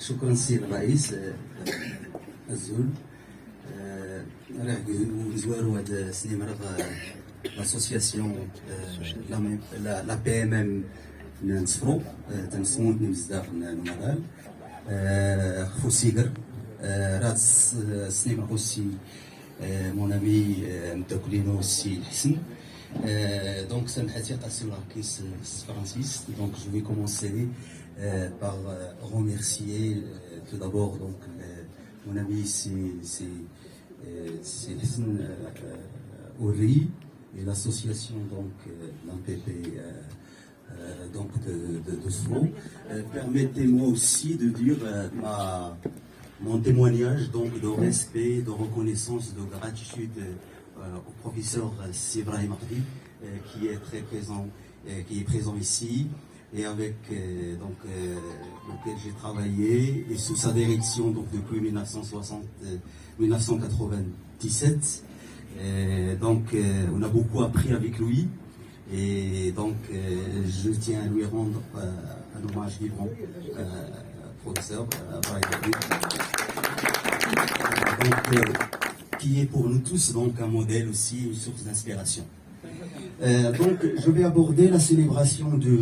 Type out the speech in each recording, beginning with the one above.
شكرا سي الرئيس الزول راه نزوارو هاد السنين لاسوسياسيون لا بي ام ام نصفرو تنسمو بزاف المدال خوسيقر راه السنين خوسي مون امي متاكلينو السي الحسن donc ça me fait passer la caisse Francis. Donc je vais commencer par remercier tout d'abord donc mon ami c'est Hassan Ouri et l'association donc l'AMPP donc de Sfo. Permettez-moi aussi de dire mon témoignage donc de respect, de reconnaissance, de gratitude au professeur Ibrahim Ardi qui est très présent, qui est présent ici et avec donc lequel j'ai travaillé et sous sa direction donc depuis 1997. Donc on a beaucoup appris avec lui et donc je tiens à lui rendre un hommage vivant, professeur qui est pour nous tous donc un modèle aussi, une source d'inspiration. Donc je vais aborder la célébration du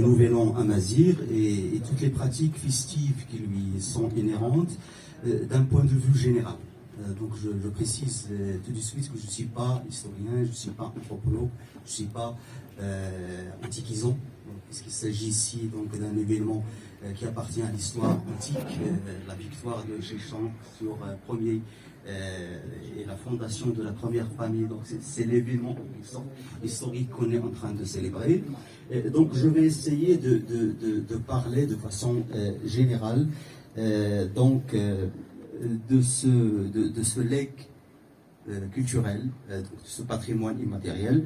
Nouvel An à Mazir et toutes les pratiques festives qui lui sont inhérentes d'un point de vue général. Donc je précise tout de suite que je ne suis pas historien, je ne suis pas anthropologue, je ne suis pas antiquisant, puisqu'il s'agit ici donc d'un événement qui appartient à l'histoire antique, la victoire de Chéchan sur premier et la fondation de la première famille. Donc c'est l'événement historique qu'on est en train de célébrer. Donc je vais essayer de parler de façon générale donc de ce legs culturel, de ce patrimoine immatériel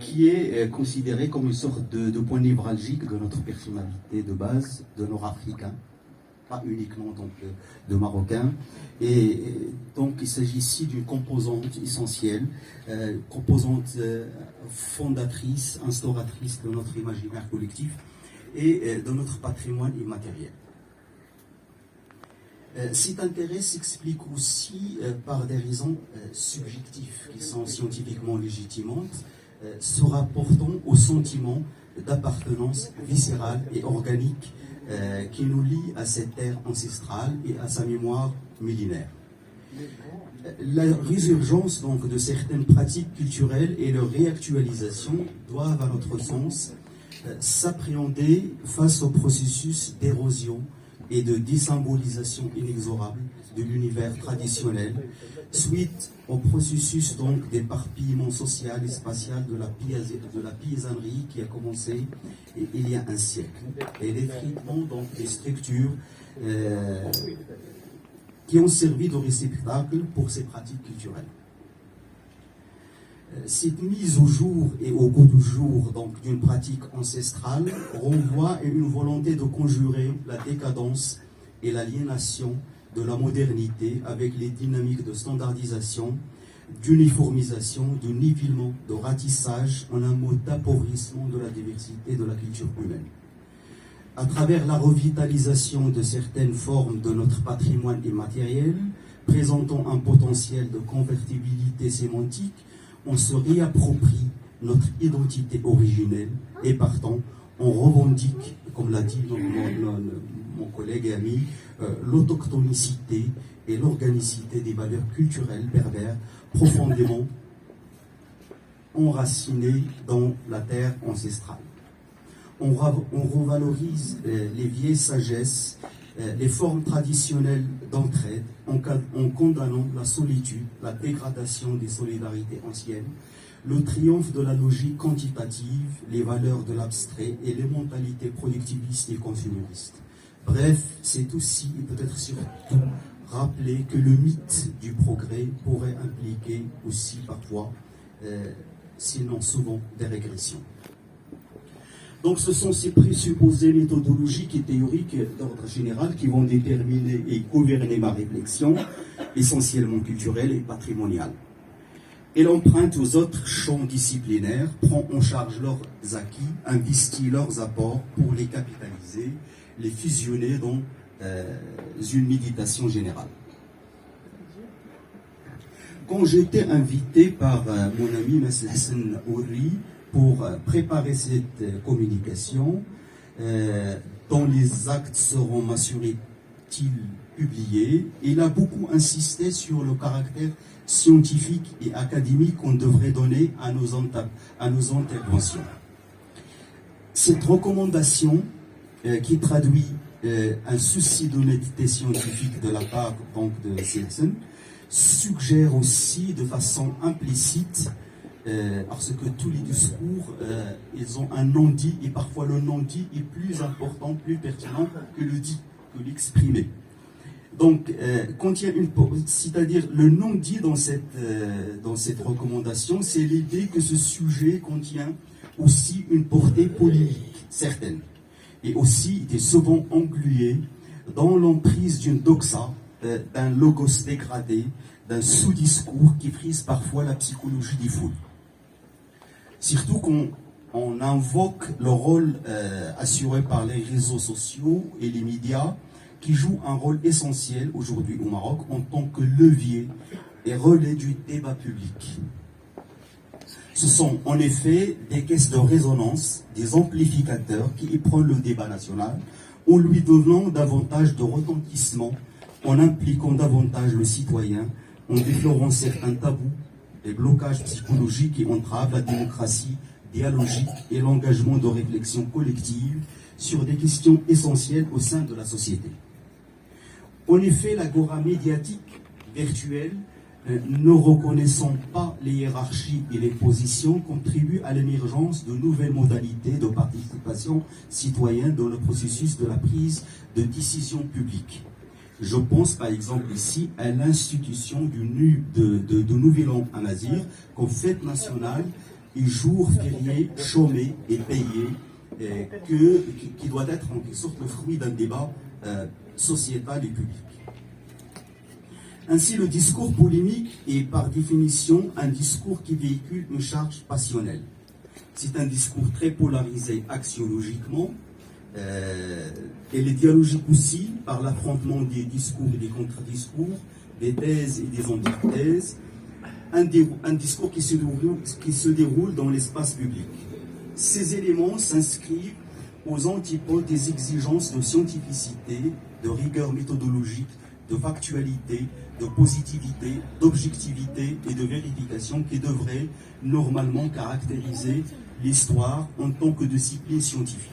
qui est considéré comme une sorte de point névralgique de notre personnalité de base, de Nord-Africains, pas uniquement donc de Marocains. Et donc il s'agit ici d'une composante essentielle, composante fondatrice, instauratrice de notre imaginaire collectif et de notre patrimoine immatériel. Cet intérêt s'explique aussi par des raisons subjectives qui sont scientifiquement légitimantes, se rapportant au sentiment d'appartenance viscérale et organique qui nous lie à cette terre ancestrale et à sa mémoire millénaire. La résurgence donc de certaines pratiques culturelles et leur réactualisation doivent, à notre sens, s'appréhender face au processus d'érosion et de désymbolisation inexorable de l'univers traditionnel, suite au processus donc d'éparpillement social et spatial de la paysannerie qui a commencé il y a un siècle, et l'effritement donc des structures qui ont servi de réceptacle pour ces pratiques culturelles. Cette mise au jour et au goût du jour donc d'une pratique ancestrale renvoie à une volonté de conjurer la décadence et l'aliénation de la modernité avec les dynamiques de standardisation, d'uniformisation, de nivellement, de ratissage, en un mot d'appauvrissement de la diversité de la culture humaine. À travers la revitalisation de certaines formes de notre patrimoine immatériel, présentant un potentiel de convertibilité sémantique, on se réapproprie notre identité originelle et partant, on revendique, comme l'a dit mon collègue et ami, l'autochtonicité et l'organicité des valeurs culturelles berbères profondément enracinées dans la terre ancestrale. On revalorise les vieilles sagesses, les formes traditionnelles d'entraide en condamnant la solitude, la dégradation des solidarités anciennes, le triomphe de la logique quantitative, les valeurs de l'abstrait et les mentalités productivistes et consuméristes. Bref, c'est aussi et peut-être surtout rappeler que le mythe du progrès pourrait impliquer aussi parfois, sinon souvent, des régressions. Donc ce sont ces présupposés méthodologiques et théoriques d'ordre général qui vont déterminer et gouverner ma réflexion, essentiellement culturelle et patrimoniale. Elle emprunte aux autres champs disciplinaires, prend en charge leurs acquis, investit leurs apports pour les capitaliser, les fusionner dans une méditation générale. Quand j'étais invité par mon ami M. Hassan Ouri pour préparer cette communication, dont les actes seront, m'assurait-il, publiés, il a beaucoup insisté sur le caractère scientifique et académique qu'on devrait donner à nos interventions. Cette recommandation, qui traduit un souci d'honnêteté scientifique de la part donc, de Silson, suggère aussi de façon implicite, parce que tous les discours, ils ont un non-dit, et parfois le non-dit est plus important, plus pertinent que le dit, que l'exprimé. Donc, contient c'est-à-dire le non-dit dans cette recommandation, c'est l'idée que ce sujet contient aussi une portée polémique certaine, et aussi il est souvent englué dans l'emprise d'une doxa, d'un logos dégradé, d'un sous-discours qui frise parfois la psychologie des foules. Surtout quand on invoque le rôle assuré par les réseaux sociaux et les médias, qui jouent un rôle essentiel aujourd'hui au Maroc en tant que levier et relais du débat public. Ce sont en effet des caisses de résonance, des amplificateurs qui éproutent le débat national, en lui donnant davantage de retentissement, en impliquant davantage le citoyen, en déflorant certains tabous, des blocages psychologiques qui entravent la démocratie dialogique et l'engagement de réflexion collective sur des questions essentielles au sein de la société. En effet, l'agora médiatique virtuelle, ne reconnaissant pas les hiérarchies et les positions, contribue à l'émergence de nouvelles modalités de participation citoyenne dans le processus de la prise de décision publique. Je pense par exemple ici à l'institution de Nouvel An à Mazir comme fête nationale et jour férié, chômé et payé, qui doit être en quelque sorte le fruit d'un débat sociétal et public. Ainsi, le discours polémique est par définition un discours qui véhicule une charge passionnelle. C'est un discours très polarisé axiologiquement, et les dialogiques aussi par l'affrontement des discours et des contre-discours, des thèses et des antithèses, un discours qui se déroule dans l'espace public. Ces éléments s'inscrivent aux antipodes des exigences de scientificité, de rigueur méthodologique, de factualité, de positivité, d'objectivité et de vérification qui devraient normalement caractériser l'histoire en tant que discipline scientifique.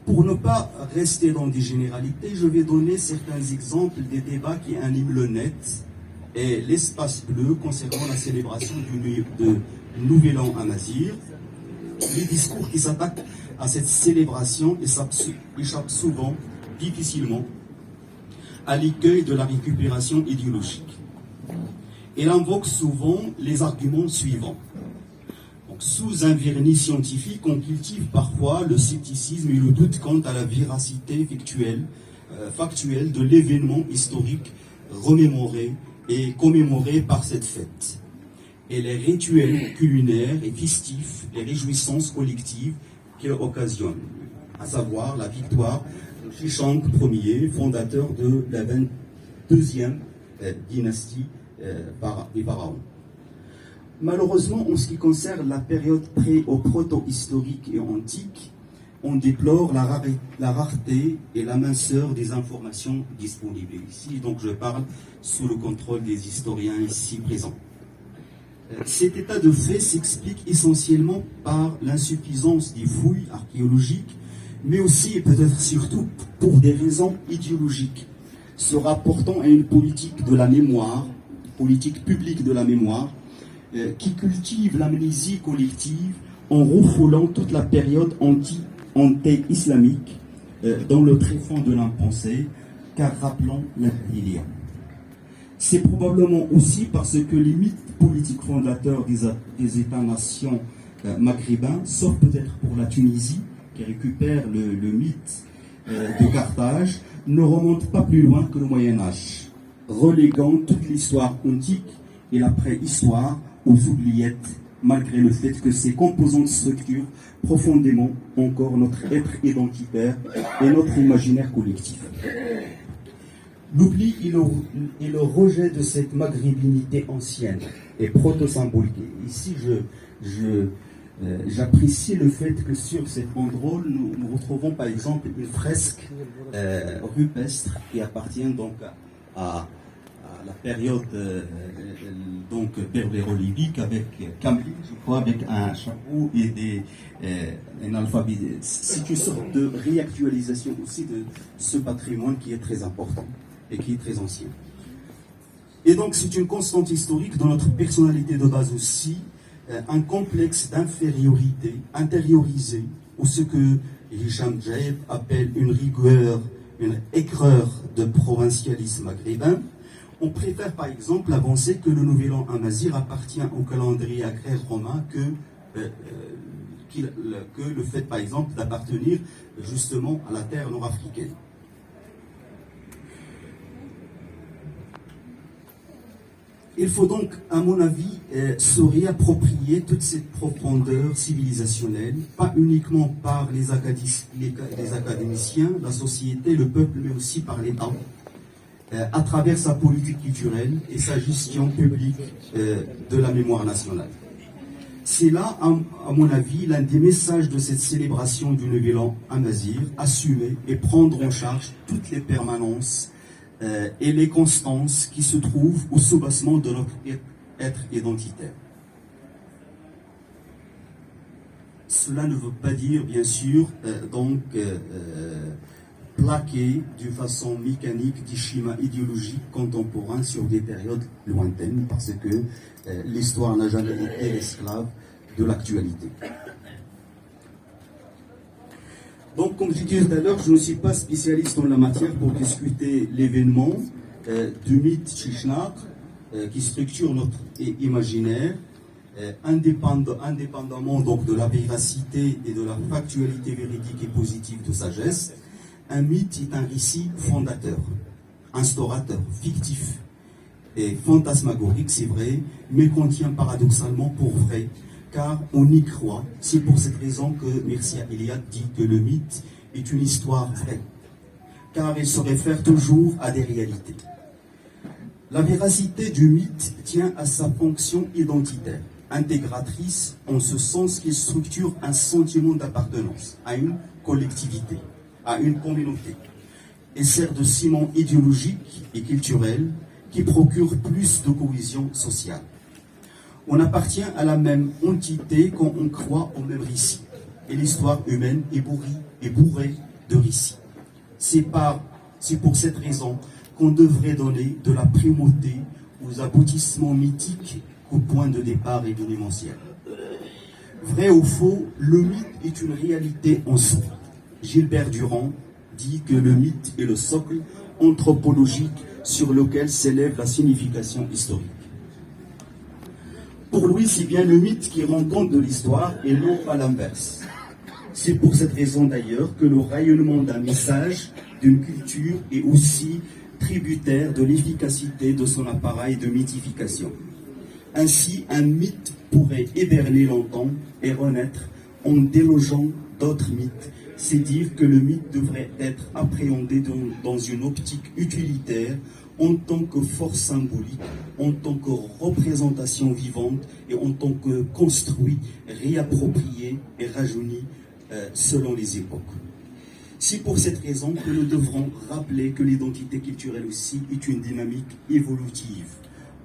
Pour ne pas rester dans des généralités, je vais donner certains exemples des débats qui animent le net et l'espace bleu concernant la célébration de Nouvel An à Mazir. Les discours qui s'attaquent à cette célébration échappent souvent, difficilement, à l'écueil de la récupération idéologique. Il invoque souvent les arguments suivants. Donc, sous un vernis scientifique, on cultive parfois le scepticisme et le doute quant à la véracité factuelle de l'événement historique remémoré et commémoré par cette fête. Et les rituels culinaires et festifs, les réjouissances collectives qu'il occasionne, à savoir la victoire de Shishang Ier, fondateur de la 22e dynastie des pharaons. Malheureusement, en ce qui concerne la période proto-historique et antique, on déplore la rareté et la minceur des informations disponibles ici. Donc je parle sous le contrôle des historiens ici présents. Cet état de fait s'explique essentiellement par l'insuffisance des fouilles archéologiques, mais aussi et peut-être surtout pour des raisons idéologiques, se rapportant à une politique de la mémoire, politique publique de la mémoire, qui cultive l'amnésie collective en refoulant toute la période anti-islamique dans le tréfonds de l'impensé, car rappelons l'impérial. C'est probablement aussi parce que les mythes politiques fondateurs des États-nations maghrébins, sauf peut-être pour la Tunisie, qui récupère le mythe de Carthage, ne remontent pas plus loin que le Moyen-Âge, reléguant toute l'histoire antique et la préhistoire aux oubliettes malgré le fait que ces composantes structurent profondément encore notre être identitaire et notre imaginaire collectif. L'oubli et le rejet de cette maghrébinité ancienne et proto-symbolique. Ici, j'apprécie le fait que sur cette banderole, nous retrouvons par exemple une fresque rupestre qui appartient donc à la période donc berbéro-libyque avec Kamli, je crois, avec un chapeau et un alphabet. C'est une sorte de réactualisation aussi de ce patrimoine qui est très important et qui est très ancien. Et donc c'est une constante historique dans notre personnalité de base aussi, un complexe d'infériorité intériorisé, ou ce que Hicham Jaeb appelle une rigueur, une aigreur de provincialisme maghrébin. On préfère par exemple avancer que le nouvel an amazigh appartient au calendrier agraire romain que le fait par exemple d'appartenir justement à la terre nord-africaine. Il faut donc, à mon avis, se réapproprier toute cette profondeur civilisationnelle, pas uniquement par les académiciens, la société, le peuple, mais aussi par l'État, à travers sa politique culturelle et sa gestion publique de la mémoire nationale. C'est là, à mon avis, l'un des messages de cette célébration du Nouvel An amazigh, assumer et prendre en charge toutes les permanences et les constances qui se trouvent au soubassement de notre être identitaire. Cela ne veut pas dire, bien sûr, plaquer d'une façon mécanique des schémas idéologiques contemporains sur des périodes lointaines, parce que l'histoire n'a jamais été esclave de l'actualité. Donc, comme je disais tout à l'heure, je ne suis pas spécialiste en la matière pour discuter l'événement du mythe Chichnaq qui structure notre imaginaire, indépendamment donc de la véracité et de la factualité véridique et positive de sa geste. Un mythe est un récit fondateur, instaurateur, fictif et fantasmagorique, c'est vrai, mais contient paradoxalement pour vrai, car on y croit. C'est pour cette raison que Mircea Eliade dit que le mythe est une histoire vraie, car il se réfère toujours à des réalités. La véracité du mythe tient à sa fonction identitaire, intégratrice en ce sens qu'il structure un sentiment d'appartenance à une collectivité, à une communauté, et sert de ciment idéologique et culturel qui procure plus de cohésion sociale. On appartient à la même entité quand on croit au même récit. Et l'histoire humaine est bourrée de récits. C'est pour cette raison qu'on devrait donner de la primauté aux aboutissements mythiques qu'au point de départ événementiel. Vrai ou faux, le mythe est une réalité en soi. Gilbert Durand dit que le mythe est le socle anthropologique sur lequel s'élève la signification historique. Pour lui, c'est bien le mythe qui rend compte de l'histoire et non pas l'inverse. C'est pour cette raison d'ailleurs que le rayonnement d'un message, d'une culture est aussi tributaire de l'efficacité de son appareil de mythification. Ainsi, un mythe pourrait hiberner longtemps et renaître en délogeant d'autres mythes. C'est dire que le mythe devrait être appréhendé dans une optique utilitaire en tant que force symbolique, en tant que représentation vivante et en tant que construit, réapproprié et rajeuni selon les époques. C'est pour cette raison que nous devrons rappeler que l'identité culturelle aussi est une dynamique évolutive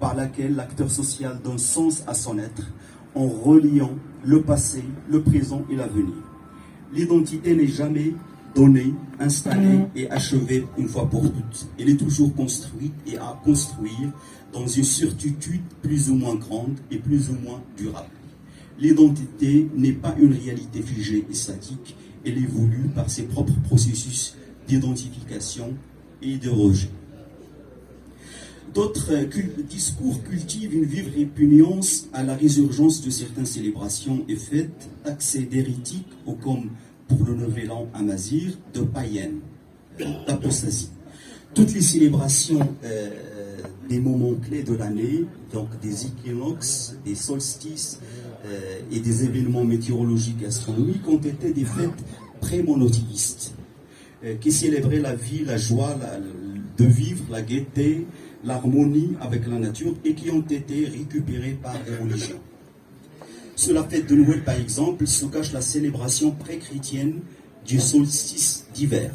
par laquelle l'acteur social donne sens à son être en reliant le passé, le présent et l'avenir. L'identité n'est jamais donnée, installée et achevée une fois pour toutes. Elle est toujours construite et à construire dans une certitude plus ou moins grande et plus ou moins durable. L'identité n'est pas une réalité figée et statique, elle évolue par ses propres processus d'identification et de rejet. D'autres discours cultivent une vive répugnance à la résurgence de certaines célébrations et fêtes taxées d'hérétiques ou comme pour le Nouvel An amazigh, de païennes, d'apostasie. Toutes les célébrations des moments clés de l'année, donc des équinoxes, des solstices, et des événements météorologiques et astronomiques ont été des fêtes pré-monothéistes qui célébraient la vie, la joie de vivre, la gaieté, l'harmonie avec la nature et qui ont été récupérées par les religions. Sur la fête de Noël, par exemple, se cache la célébration pré-chrétienne du solstice d'hiver.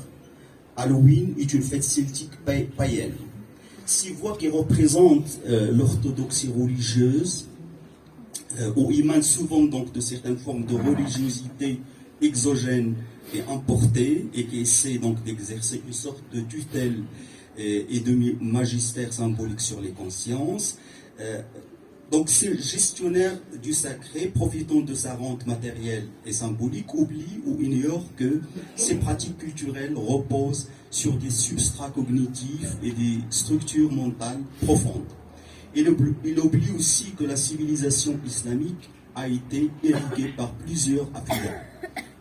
Halloween est une fête celtique païenne. 6 voix qui représentent l'orthodoxie religieuse, où émanent souvent donc de certaines formes de religiosité exogène et importée, et qui essaie donc d'exercer une sorte de tutelle et de magistère symbolique sur les consciences. Donc ces gestionnaires du sacré, profitant de sa rente matérielle et symbolique, oublient ou ignorent que ces pratiques culturelles reposent sur des substrats cognitifs et des structures mentales profondes. Il oublie aussi que la civilisation islamique a été érigée par plusieurs affiliés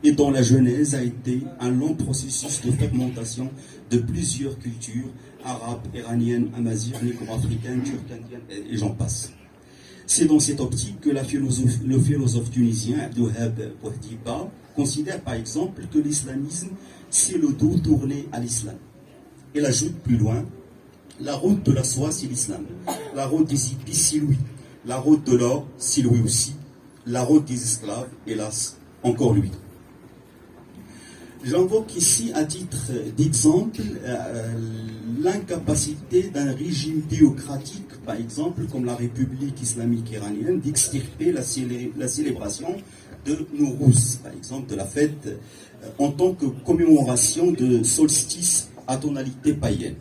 et dont la genèse a été un long processus de fermentation de plusieurs cultures, arabes, iraniennes, amazighes, négro-africaines, turques, et j'en passe. C'est dans cette optique que le philosophe tunisien Abdouhab Bouhdiba considère par exemple que l'islamisme, c'est le dos tourné à l'islam. Il ajoute plus loin, la route de la soie, c'est l'islam. La route des épices, c'est lui. La route de l'or, c'est lui aussi. La route des esclaves, hélas, encore lui. J'invoque ici, à titre d'exemple, l'incapacité d'un régime théocratique, par exemple, comme la République islamique iranienne, d'extirper la célébration de Nowruz, par exemple, de la fête, en tant que commémoration de solstice à tonalité païenne.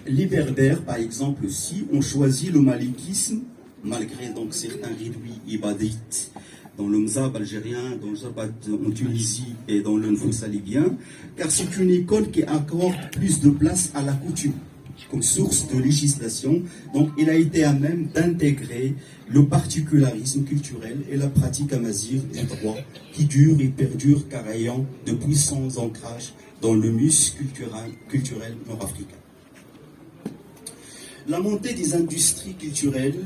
Les Berbères, par exemple, aussi, ont choisi le malikisme, malgré donc certains réduits ibadites dans le Mzab algérien, dans le Zabat en Tunisie et dans le Nfoussa libyen, car c'est une école qui accorde plus de place à la coutume comme source de législation. Donc il a été à même d'intégrer le particularisme culturel et la pratique amazigh du droit qui dure et perdure car ayant de puissants ancrages dans le muscle culturel nord-africain. La montée des industries culturelles,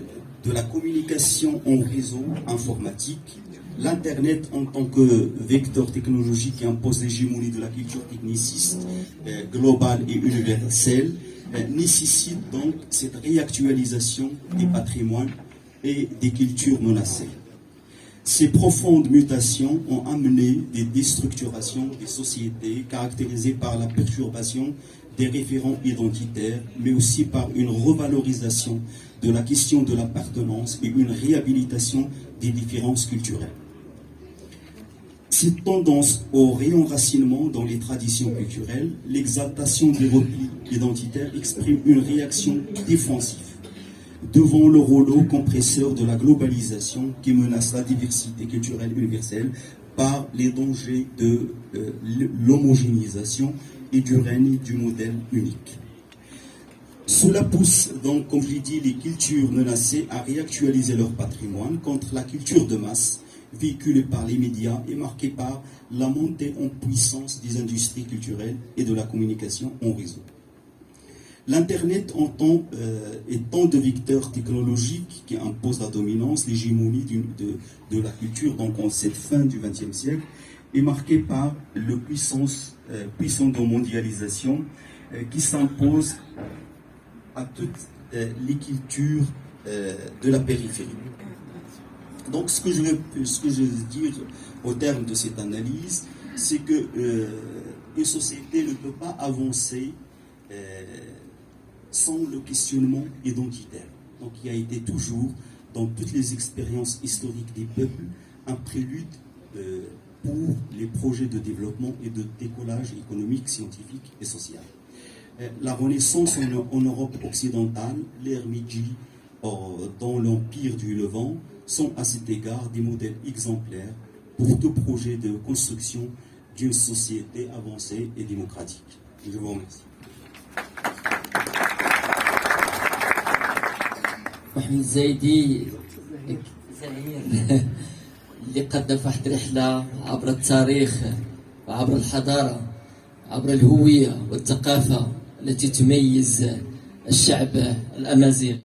de la communication en réseau informatique, l'Internet en tant que vecteur technologique qui impose l'hégémonie de la culture techniciste globale et universelle, nécessite donc cette réactualisation des patrimoines et des cultures menacées. Ces profondes mutations ont amené des déstructurations des sociétés caractérisées par la perturbation des référents identitaires, mais aussi par une revalorisation de la question de l'appartenance et une réhabilitation des différences culturelles. Cette tendance au réenracinement dans les traditions culturelles, l'exaltation des replis identitaires exprime une réaction défensive devant le rouleau compresseur de la globalisation qui menace la diversité culturelle universelle par les dangers de l'homogénéisation et du règne du modèle unique. Cela pousse donc, comme je l'ai dit, les cultures menacées à réactualiser leur patrimoine contre la culture de masse véhiculée par les médias et marquée par la montée en puissance des industries culturelles et de la communication en réseau. L'Internet étant de vecteurs technologiques qui imposent la dominance, l'hégémonie de la culture, donc en cette fin du XXe siècle, est marqué par le puissante mondialisation qui s'impose à toutes les cultures de la périphérie. Donc ce que je veux dire au terme de cette analyse, c'est que une société ne peut pas avancer sans le questionnement identitaire. Donc il a été toujours, dans toutes les expériences historiques des peuples, un prélude pour les projets de développement et de décollage économique, scientifique et social. La Renaissance en Europe occidentale, l'ère Meiji dans l'Empire du Levant, sont à cet égard des modèles exemplaires pour tout projet de construction d'une société avancée et démocratique. Je vous remercie. محمد الزايدي زهير اللي قدم في واحد الرحلة عبر التاريخ وعبر الحضارة، عبر الهوية والثقافة التي تميز الشعب الأمازيغي.